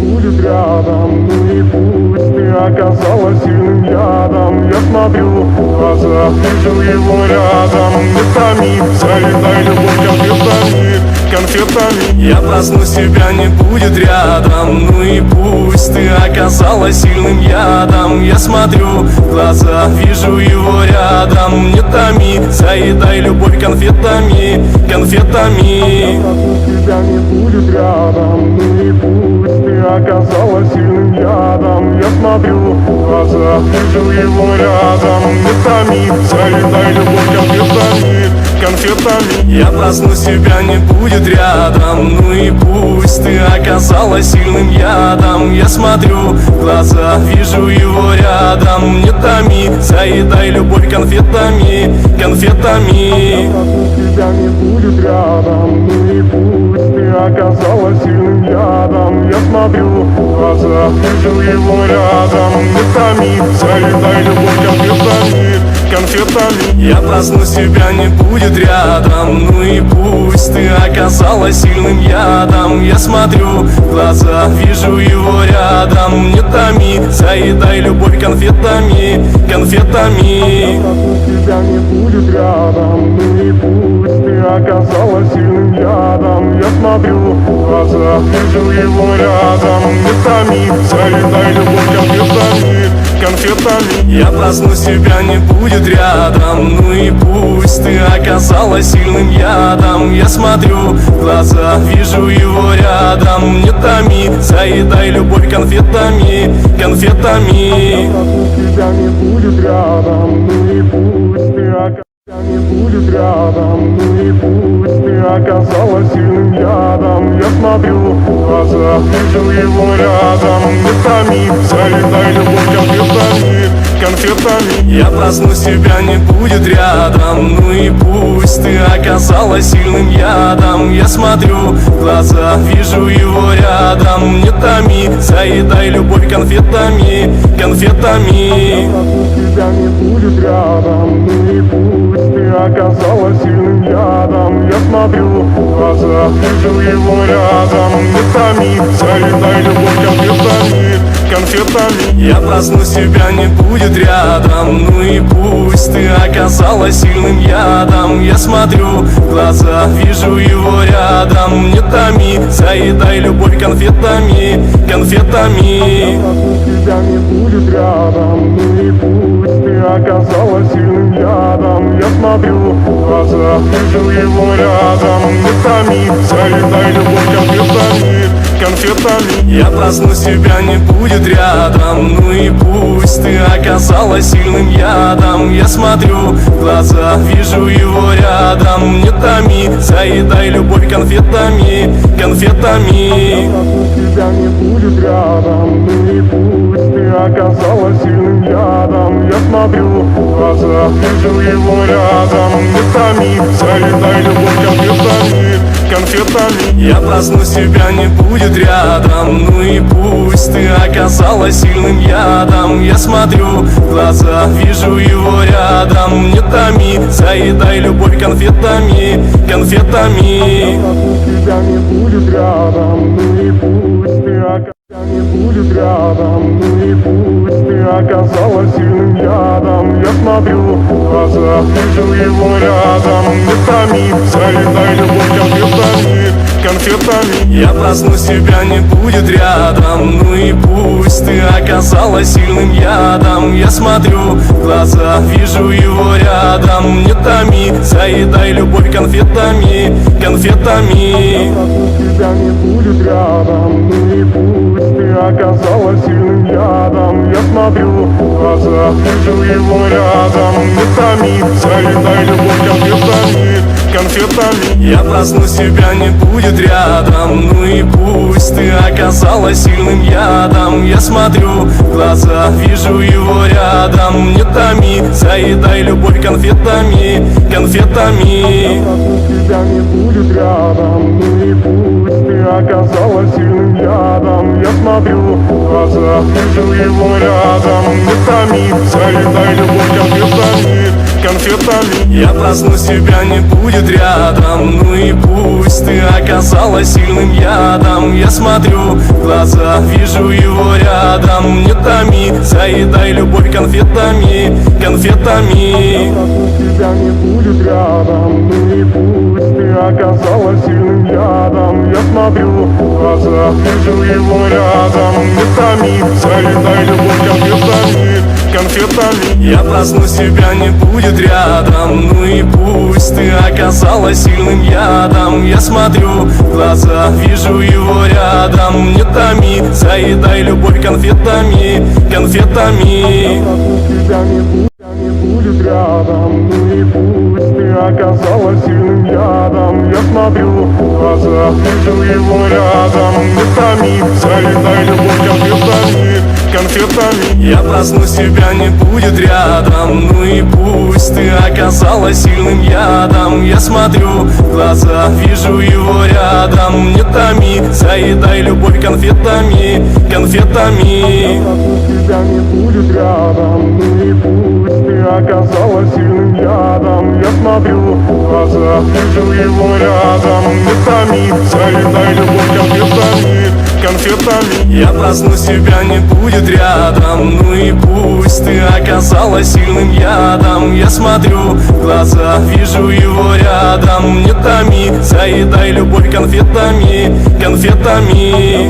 будет рядом. Ну и пусть ты оказалась сильным ядом. Я смотрю в глаза, вижу его рядом. Не томи, залетай любовь конфетами, конфетами. Я проснусь, тебя не будет рядом. Ну и пусть ты оказалась сильным ядом. Я смотрю в глаза, вижу его рядом. Не томи, заедай любовь конфетами, конфетами. Тебя не будет рядом. Ну и пусть ты оказалась сильным ядом. Я смотрю в глаза, вижу его рядом. Не томи, заедай любовь конфетами, конфетами. Я проснусь, тебя не будет рядом. Ну и пусть ты оказалась сильным ядом. Я смотрю в глаза, вижу его рядом. Не томи, заедай любовь конфетами, конфетами. Тебя не будет рядом. Ну и пусть ты оказалась сильным ядом. Я смотрю в глаза, вижу его рядом. Не томи, заедай любовь конфетами, конфетами. Я проснусь, тебя не будет рядом. Ну и пусть ты оказалась сильным ядом. Я смотрю в глаза, вижу его рядом. Не томи, заедай любовь конфетами, конфетами. Тебя не будет рядом. Ну и пусть ты оказалась сильным ядом. Я смотрю в глаза, вижу его рядом. Не томи, заедай любовь конфетами, конфетами. Я проснусь, тебя не будет рядом. Ну и пусть ты оказалась сильным ядом. Я смотрю в глаза, вижу его рядом. Не томи, заедай любовь конфетами, конфетами. Тебя не будет рядом. Ну и пусть ты оказалась не будет рядом. Ну и пусть ты оказалась сильным ядом. Я смотрю в глаза, вижу его рядом. Не томи, заедай любовь конфетами, конфетами. Я проснусь, тебя не будет рядом. Ну и пусть ты оказалась сильным ядом. Я смотрю в глаза, вижу его рядом. Не томи, заедай любовь конфетами, конфетами. Тебя не будет рядом. Ну и пусть ты оказалась сильным ядом. Я смотрю в глаза, вижу его рядом. Не томи, заедай любовь конфетами, конфетами. Я проснусь, тебя не будет рядом. Ну и пусть ты оказалась сильным ядом. Я смотрю в глаза, вижу его рядом. Не томи, заедай любовь конфетами, конфетами. Тебя не будет рядом. Ну и пусть ты оказалась сильным ядом. Я смотрю в глаза, вижу его рядом. Не томи, заедай любовь конфетами, конфетами. Я проснусь, тебя не будет рядом. Ну и пусть ты оказалась сильным ядом. Я смотрю в глаза, вижу его рядом. Не томи, заедай любовь конфетами, конфетами. Тебя не будет рядом. Ну и пусть ты оказалась сильным ядом. Я смотрю в глаза, вижу его рядом. Не томи, заедай любовь конфетами, конфетами. Я проснусь, тебя не будет рядом. Ну и пусть ты оказалась сильным ядом. Я смотрю в глаза, вижу его рядом. Не томи, заедай любовь конфетами, конфетами. Тебя не будет рядом. Ну и пусть ты оказалась не будет рядом. Ну и пусть ты оказалась сильным ядом. Я смотрю в глаза, вижу его рядом. Не томи, заедай любовь конфетами, конфетами. Я проснусь, тебя не будет рядом. Ну и пусть ты оказалась сильным ядом. Я смотрю в глаза, вижу его рядом. Не томи, заедай любовь конфетами, конфетами. Тебя не будет рядом. Ну и пусть ты оказалась сильным ядом. Я смотрю в глаза, вижу его рядом. Не томи, заедай любовь конфетами, конфетами. Я проснусь, тебя не будет рядом. Ну и пусть ты оказалась сильным ядом. Я смотрю в глаза, вижу его рядом. Не томи, заедай любовь конфетами, конфетами. Тебя не будет рядом. Ну и пусть ты оказалась сильным ядом. Я смотрю в глаза, вижу его рядом. Не томи, заедай любовь конфетами, конфетами. Я проснусь, тебя не будет рядом. Ну и пусть ты оказалась сильным ядом. Я смотрю в глаза, вижу его рядом. Не томи, заедай любовь конфетами, конфетами. Тебя не будет рядом, ну и пусть. Ты оказалась сильным ядом. Я смотрю в глаза, вижу его рядом. Не томи, заедай любовь конфетами, конфетами. Я проснусь, тебя не будет рядом. Ну и пусть. Ты оказалась сильным ядом. Я смотрю в глаза, вижу его рядом. Не томи, заедай любовь конфетами, конфетами. Тебя не будет рядом, ну и пусть. Ты оказалась сильным ядом. Я смотрю в глаза, вижу его рядом. Не томи, заедай любовь конфетами, конфетами. Я проснусь, тебя не будет рядом. Ну и пусть. Ты оказалась сильным ядом. Я смотрю в глаза, вижу его рядом. Не томи, заедай любовь конфетами, конфетами. Тебя не будет рядом, ну и пусть. Ты оказалась сильным ядом. Я смотрю в глаза, вижу его рядом. Не томи, заедай любовь конфетами, конфетами. Я проснусь, тебя не будет рядом. Ну и пусть. Ты оказалась сильным ядом. Я смотрю в глаза, вижу его рядом. Не томи, заедай любовь конфетами, конфетами.